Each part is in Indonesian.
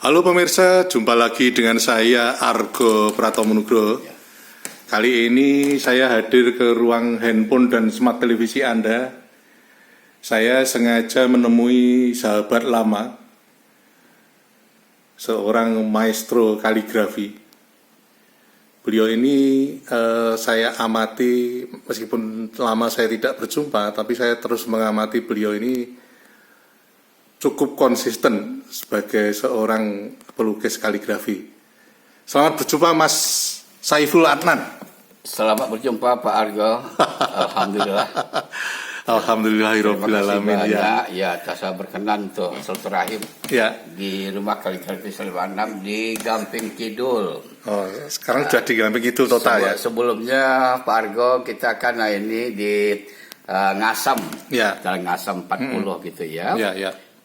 Halo pemirsa, jumpa lagi dengan saya Argo Pratomo Nugroho. Kali ini saya hadir ke ruang handphone dan smart televisi Anda. Saya sengaja menemui sahabat lama, seorang maestro kaligrafi. Beliau ini saya amati, meskipun lama saya tidak berjumpa, tapi saya terus mengamati beliau ini cukup konsisten sebagai seorang pelukis kaligrafi. Selamat berjumpa Mas Saiful Adnan. Selamat berjumpa Pak Argo. Alhamdulillah. Alhamdulillahirobbilalamin. Ya, saya berkenan untuk silaturahim di rumah kaligrafi Sulaiman 6 di Gamping Kidul. Oh, sekarang sudah di Gamping Kidul total. Sebelumnya Pak Argo kita kan ini di Ngasem, Jalan Ngasem 40 gitu ya.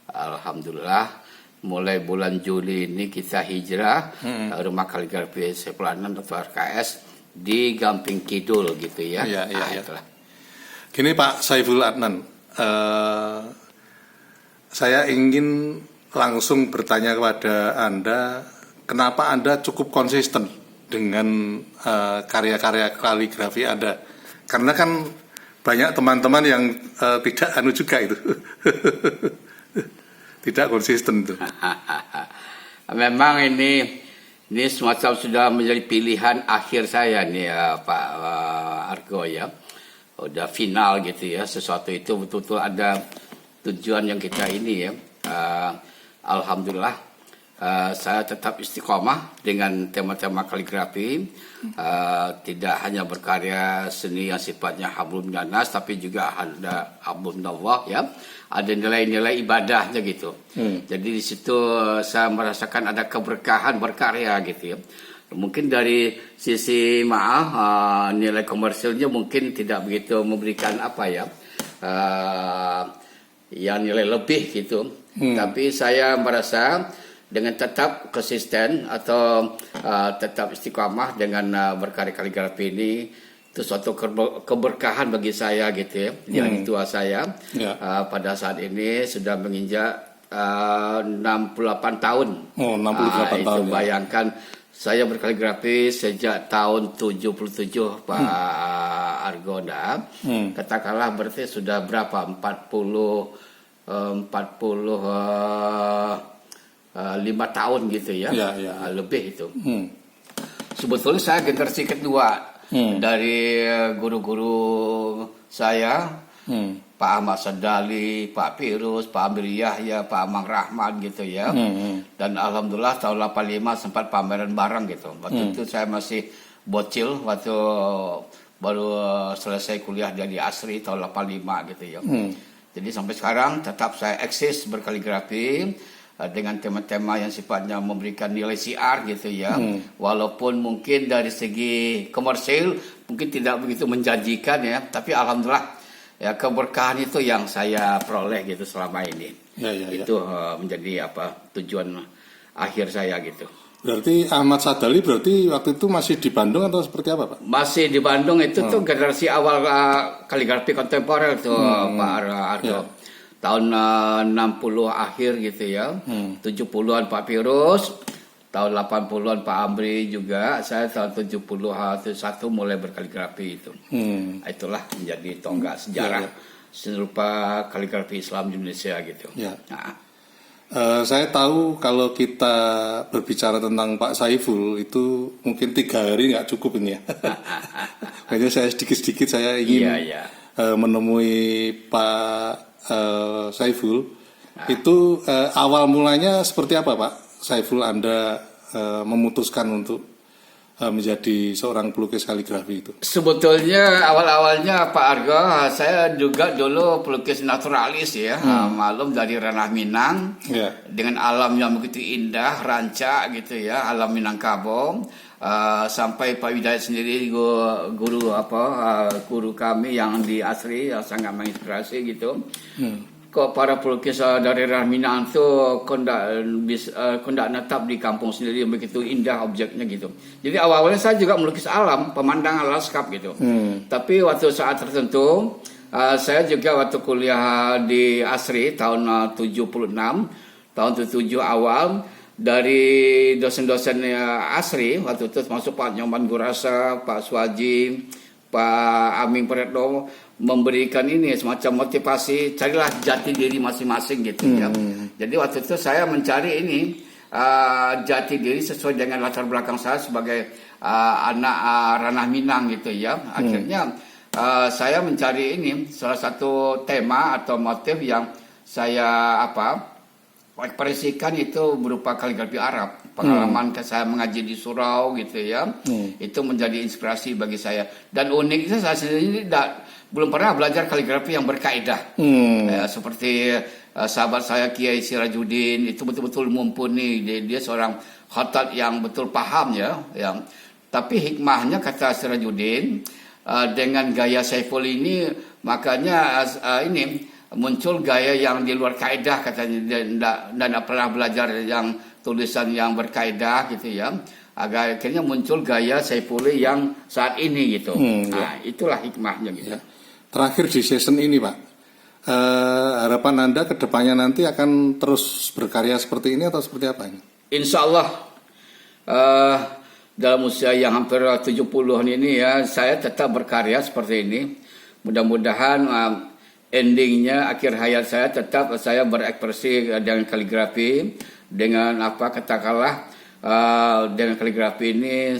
Alhamdulillah, mulai bulan Juli ini kita hijrah rumah kaligrafi Sulaiman 6 atau RKS di Gamping Kidul gitu ya. Itulah. Gini Pak Saiful Adnan, saya ingin langsung bertanya kepada Anda, kenapa Anda cukup konsisten dengan karya-karya kaligrafi Anda? Karena kan banyak teman-teman yang tidak juga itu. Tidak konsisten itu. Memang ini semacam sudah menjadi pilihan akhir saya nih ya, Pak Argo ya. Udah final gitu ya. Sesuatu itu betul-betul ada tujuan yang kita ini ya. Alhamdulillah saya tetap istiqomah dengan tema-tema kaligrafi. Tidak hanya berkarya seni yang sifatnya hablum minanas, tapi juga ada hablum minallah ya. Ada nilai-nilai ibadahnya gitu. Jadi di situ saya merasakan ada keberkahan berkarya gitu ya. Mungkin dari sisi nilai komersilnya mungkin tidak begitu memberikan yang nilai lebih gitu. Tapi saya merasa dengan tetap konsisten atau tetap istiqamah dengan berkarya kaligrafi ini, itu suatu keberkahan bagi saya gitu ya. Yang tua saya pada saat ini sudah menginjak 68 tahun. Oh, 68 tahun. Itu bayangkan saya berkaligrafi sejak tahun 77 Pak Argonda. Katakanlah berarti sudah berapa? 45 tahun gitu ya. Lebih itu. Sebetulnya saya generasi kedua dari guru-guru saya, Pak Ahmad Sadali, Pak Pirus, Pak Amir Yahya, Pak Amang Rahman gitu ya. Dan alhamdulillah tahun 85 sempat pameran bareng gitu. Waktu itu saya masih bocil, waktu baru selesai kuliah dari Asri tahun 85 gitu ya. Jadi sampai sekarang tetap saya eksis berkaligrafi dengan tema-tema yang sifatnya memberikan nilai siar gitu ya. Walaupun mungkin dari segi komersil mungkin tidak begitu menjanjikan ya, tapi alhamdulillah ya keberkahan itu yang saya peroleh gitu selama ini. Itu menjadi tujuan akhir saya gitu. Berarti Ahmad Sadali berarti waktu itu masih di Bandung atau seperti apa Pak? Masih di Bandung, itu tuh generasi awal kaligrafi kontemporer tuh Pak Argo. Tahun 60 akhir gitu ya. 70-an Pak Pirus, tahun 80-an Pak Amri juga. Saya tahun 71 mulai berkaligrafi itu. Itulah menjadi tonggak sejarah serupa kaligrafi Islam di Indonesia gitu. Saya tahu kalau kita berbicara tentang Pak Saiful itu mungkin 3 hari nggak cukup ini ya. Makanya saya sedikit-sedikit saya ingin menemui Pak Saiful. Itu awal mulanya seperti apa Pak Saiful Anda memutuskan untuk menjadi seorang pelukis kaligrafi itu? Sebetulnya awal-awalnya Pak Argo, saya juga dulu pelukis naturalis ya, malum dari ranah Minang, dengan alam yang begitu indah, rancak gitu ya, alam Minangkabau. Sampai Pak Widayat sendiri guru kami yang di Asri yang sangat menginspirasi gitu. Kok para pelukis dari Minang itu kondak netap di kampung sendiri yang begitu indah objeknya gitu. Jadi awalnya saya juga melukis alam, pemandangan lanskap gitu. Tapi waktu saat tertentu saya juga waktu kuliah di Asri tahun 76 tahun 77 awal, dari dosen-dosen asri waktu itu masuk Pak Nyoman Gurasa, Pak Suwaji, Pak Amin Pretno, memberikan ini semacam motivasi, carilah jati diri masing-masing gitu ya. Jadi waktu itu saya mencari ini jati diri sesuai dengan latar belakang saya sebagai anak ranah Minang gitu ya. Akhirnya saya mencari ini salah satu tema atau motif yang saya ekspresikan itu berupa kaligrafi Arab. Pengalaman saya mengaji di surau gitu ya. Itu menjadi inspirasi bagi saya. Dan uniknya saya sendiri belum pernah belajar kaligrafi yang berkaidah. Seperti sahabat saya Kiai Sirajuddin itu betul-betul mumpuni. Dia seorang khatat yang betul paham ya. Tapi hikmahnya kata Sirajuddin, dengan gaya Saiful ini makanya ini muncul gaya yang di luar kaidah katanya, dan tidak pernah belajar yang tulisan yang berkaidah gitu ya. Akhirnya muncul gaya Saifuli yang saat ini gitu. Nah, itulah hikmahnya gitu. Terakhir di season ini Pak, harapan Anda ke depannya nanti akan terus berkarya seperti ini atau seperti apa ini? Insya Allah dalam usia yang hampir 70-an ini ya, saya tetap berkarya seperti ini. Mudah-mudahan endingnya akhir hayat saya tetap saya berekspresi dengan kaligrafi, dengan katakanlah dengan kaligrafi ini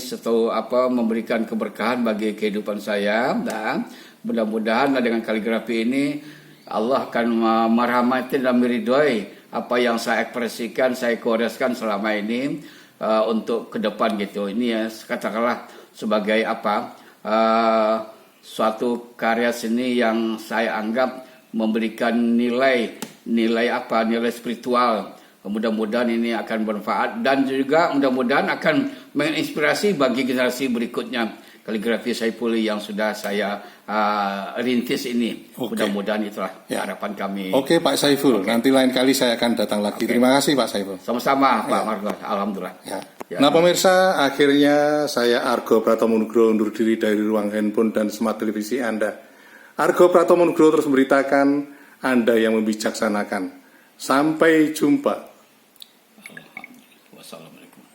memberikan keberkahan bagi kehidupan saya, dan mudah-mudahan dengan kaligrafi ini Allah akan merahmati dan meridhoi apa yang saya ekspresikan, saya koreskan selama ini untuk ke depan gitu. Ini ya katakanlah sebagai suatu karya seni yang saya anggap memberikan nilai spiritual. Mudah-mudahan ini akan bermanfaat dan juga mudah-mudahan akan menginspirasi bagi generasi berikutnya kaligrafi Saifuli yang sudah saya rintis ini. Mudah-mudahan itulah harapan kami. Oke Pak Saiful, nanti lain kali saya akan datang lagi. Terima kasih Pak Saiful. Sama-sama Pak Margo, alhamdulillah. Nah pemirsa, akhirnya saya Argo Pratomo Nugroho undur diri dari ruang handphone dan smart televisi Anda. Argo Pratomo Nugroho terus memberitakan, Anda yang membijaksanakan. Sampai jumpa.